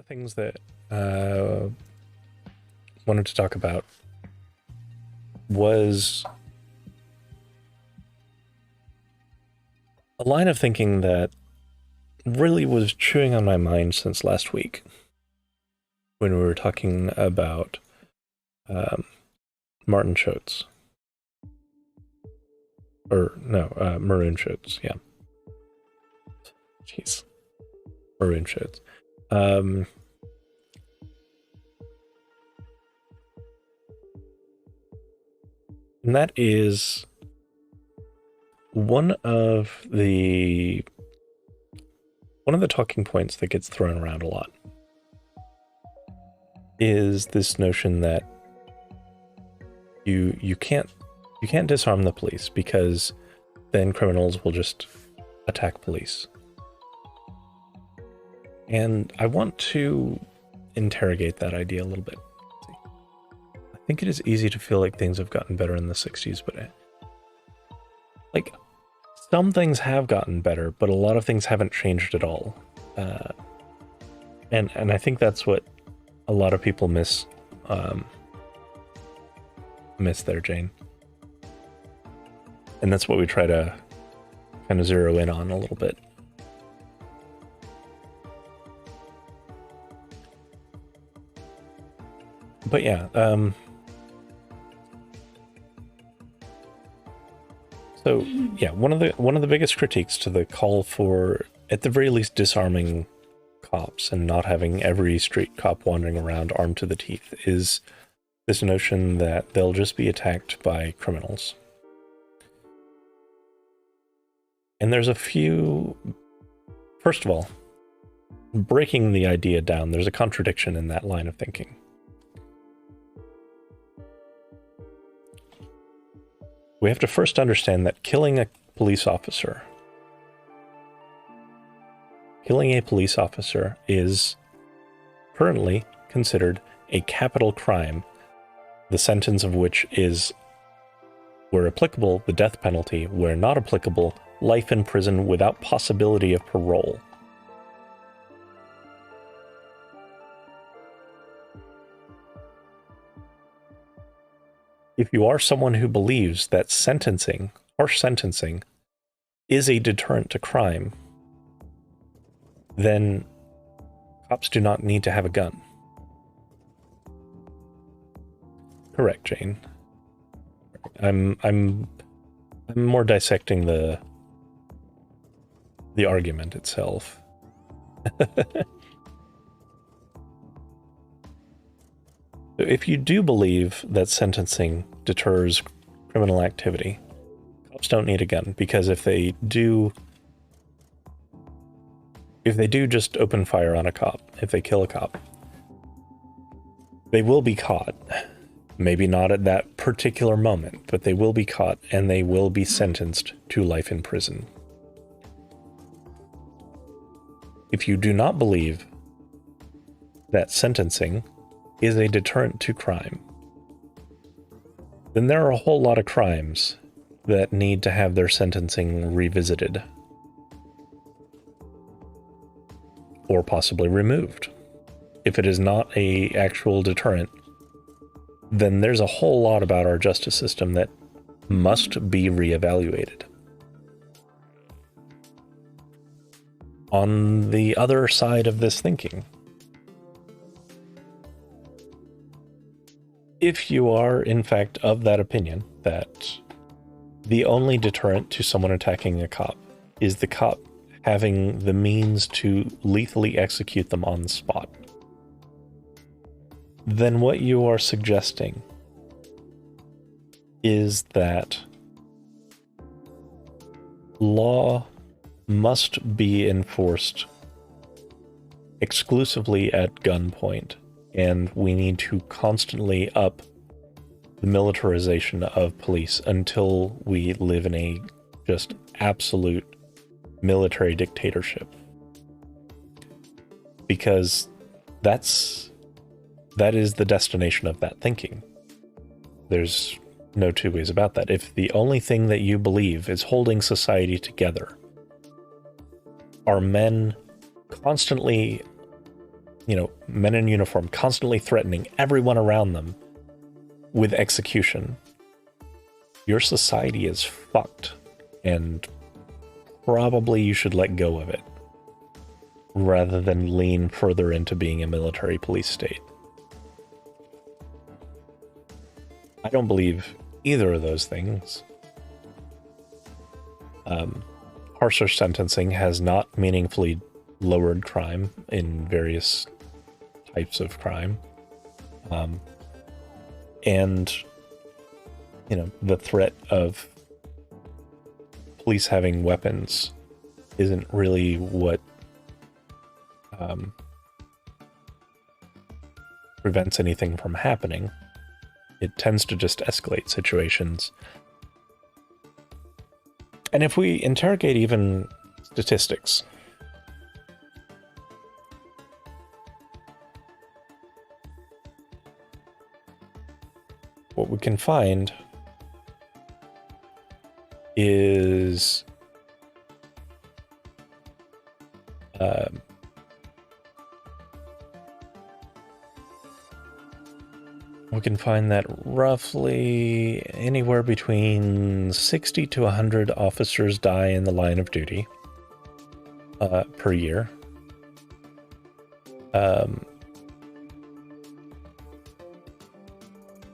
the things that wanted to talk about was a line of thinking that really was chewing on my mind since last week when we were talking about Martin Schultz. Or, no, Maroon Schultz, yeah. Jeez. Maroon Schultz. And that is one of the talking points that gets thrown around a lot is this notion that you can't disarm the police because then criminals will just attack police. And I want to interrogate that idea a little bit. I think it is easy to feel like things have gotten better in the 60s, but like some things have gotten better, but a lot of things haven't changed at all. And I think that's what a lot of people miss there, Jane. And that's what we try to kind of zero in on a little bit. But yeah, so yeah, one of the biggest critiques to the call for, at the very least, disarming cops and not having every street cop wandering around armed to the teeth is this notion that they'll just be attacked by criminals. And there's a few, first of all, breaking the idea down, there's a contradiction in that line of thinking. We have to first understand that killing a police officer is currently considered a capital crime, the sentence of which is, where applicable, the death penalty, where not applicable, life in prison without possibility of parole. If you are someone who believes that harsh sentencing, is a deterrent to crime, then cops do not need to have a gun. Correct, Jane. I'm more dissecting the argument itself. If you do believe that sentencing deters criminal activity, cops don't need a gun, because if they do just open fire on a cop, if they kill a cop, they will be caught. Maybe not at that particular moment, but they will be caught and they will be sentenced to life in prison. If you do not believe that sentencing is a deterrent to crime, then there are a whole lot of crimes that need to have their sentencing revisited or possibly removed. If it is not an actual deterrent, then there's a whole lot about our justice system that must be reevaluated. On the other side of this thinking, if you are, in fact, of that opinion that the only deterrent to someone attacking a cop is the cop having the means to lethally execute them on the spot, then what you are suggesting is that law must be enforced exclusively at gunpoint, and we need to constantly up the militarization of police until we live in a just absolute military dictatorship. Because that is the destination of that thinking. There's no two ways about that. If the only thing that you believe is holding society together are men constantly men in uniform constantly threatening everyone around them with execution, your society is fucked, and probably you should let go of it rather than lean further into being a military police state. I don't believe either of those things. Harsher sentencing has not meaningfully lowered crime in various types of crime. And, the threat of police having weapons isn't really what prevents anything from happening. It tends to just escalate situations. And if we interrogate even statistics, what we can find is we can find that roughly anywhere between 60 to 100 officers die in the line of duty per year.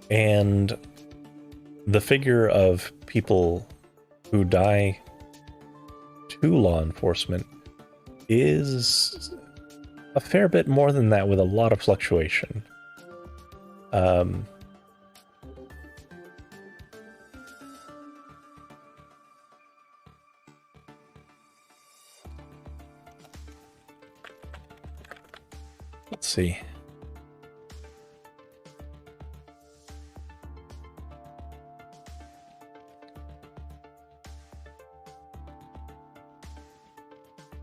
And the figure of people who die to law enforcement is a fair bit more than that, with a lot of fluctuation. Let's see.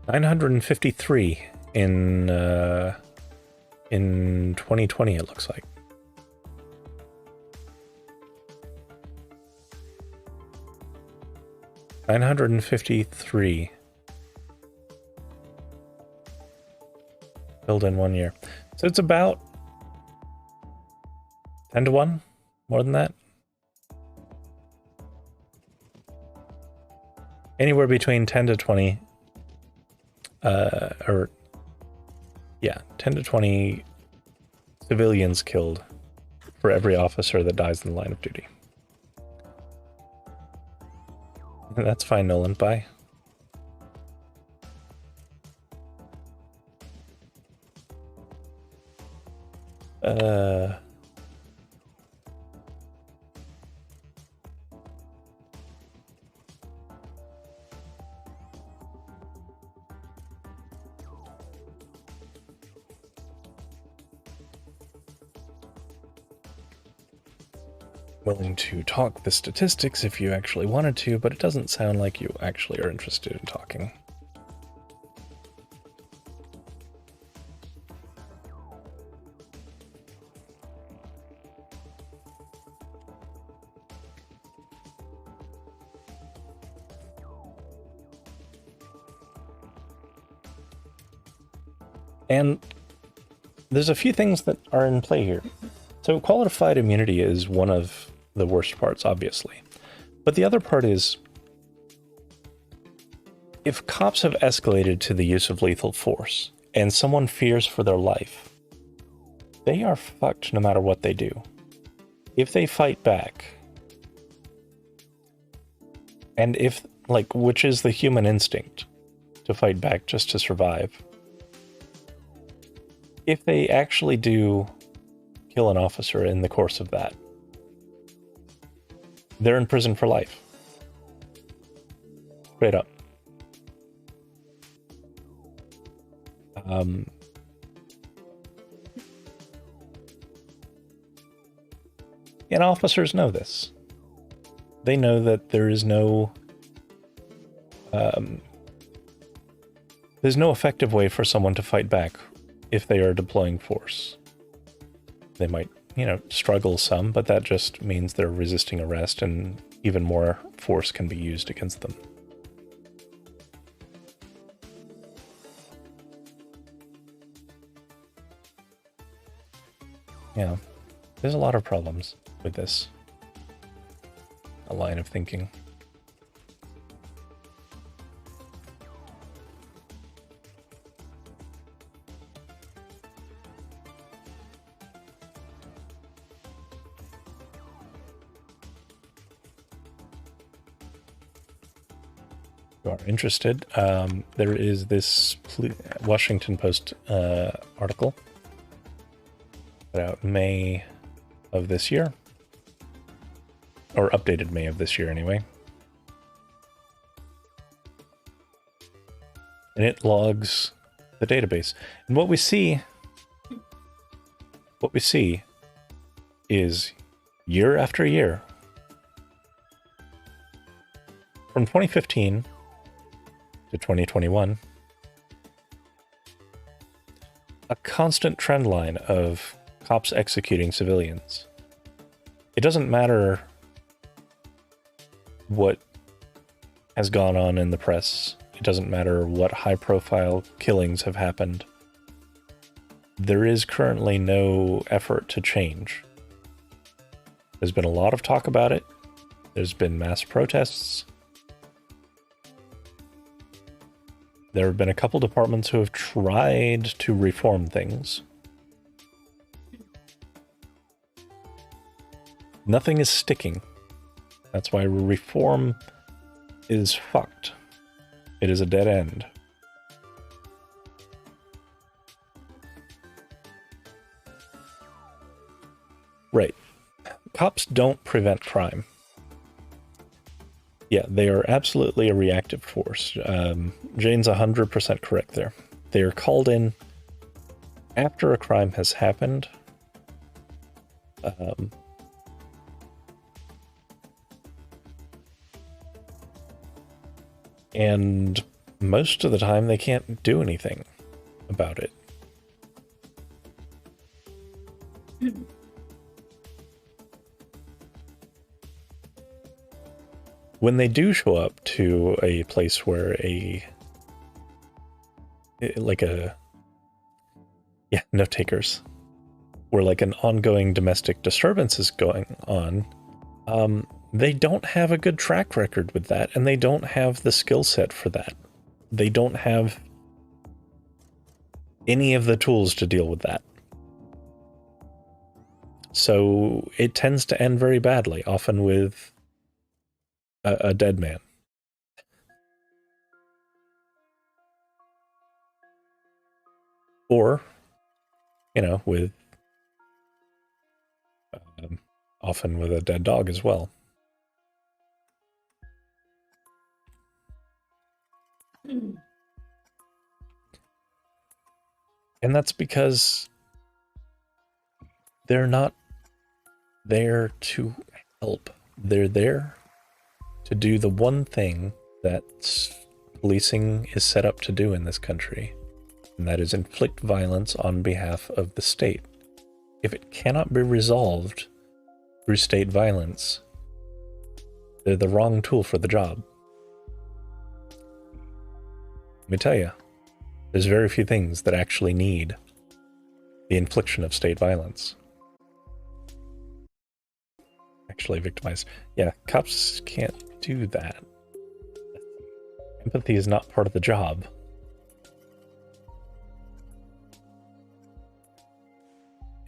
$953 in 2020, it looks like. $953 killed in 1 year. So it's about 10 to 1, more than that. Anywhere between 10 to 20 10 to 20 civilians killed for every officer that dies in the line of duty. That's fine, Nolan. Bye. Willing to talk the statistics if you actually wanted to, but it doesn't sound like you actually are interested in talking. And there's a few things that are in play here. So qualified immunity is one of the worst parts, obviously. But the other part is, if cops have escalated to the use of lethal force and someone fears for their life, they are fucked no matter what they do. If they fight back, and if, which is the human instinct, to fight back just to survive, if they actually do kill an officer in the course of that, they're in prison for life. Straight up. And officers know this. They know that there is no there's no effective way for someone to fight back if they are deploying force. They might, struggle some, but that just means they're resisting arrest and even more force can be used against them. Yeah, there's a lot of problems with this line of thinking. You are interested, there is this Washington Post article put out May of this year, or updated May of this year anyway, and it logs the database. And what we see is year after year, from 2015 to 2021, a constant trend line of cops executing civilians. It doesn't matter what has gone on in the press. It doesn't matter what high-profile killings have happened. There is currently no effort to change. There's been a lot of talk about it. There's been mass protests. There have been a couple departments who have tried to reform things. Nothing is sticking. That's why reform is fucked. It is a dead end. Right. Cops don't prevent crime. Yeah, they are absolutely a reactive force. Jane's 100% correct there. They are called in after a crime has happened. And most of the time they can't do anything about it. When they do show up to a place where no takers, where like an ongoing domestic disturbance is going on, they don't have a good track record with that, and they don't have the skill set for that. They don't have any of the tools to deal with that. So it tends to end very badly, often with a dead man. Or, with often with a dead dog as well. And that's because they're not there to help. They're there to do the one thing that policing is set up to do in this country, and that is inflict violence on behalf of the state. If it cannot be resolved through state violence, they're the wrong tool for the job. Let me tell you, there's very few things that actually need the infliction of state violence. Actually victimized. Yeah, cops can't do that. Empathy is not part of the job.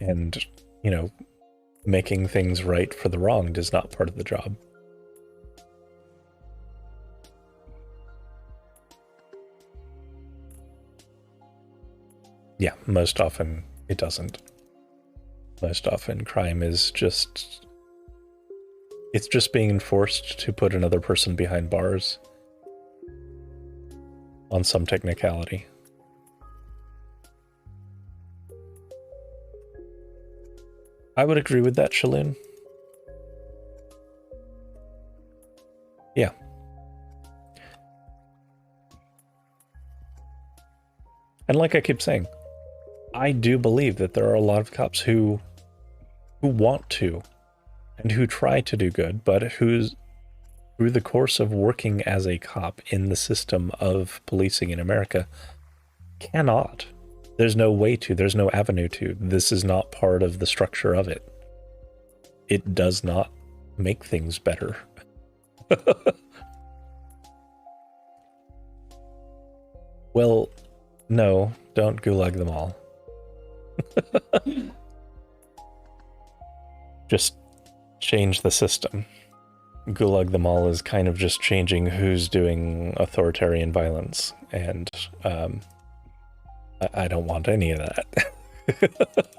And, making things right for the wronged is not part of the job. Yeah, most often it doesn't. Most often crime is just... It's just being enforced to put another person behind bars on some technicality. I would agree with that, Shaloon. Yeah. And like I keep saying, I do believe that there are a lot of cops who want to and who try to do good, but who's through the course of working as a cop in the system of policing in America cannot There's no way to, there's no avenue to. This is not part of the structure of it. It does not make things better. Well, no, don't gulag them all. Just change the system. Gulag them all is kind of just changing who's doing authoritarian violence, and I don't want any of that.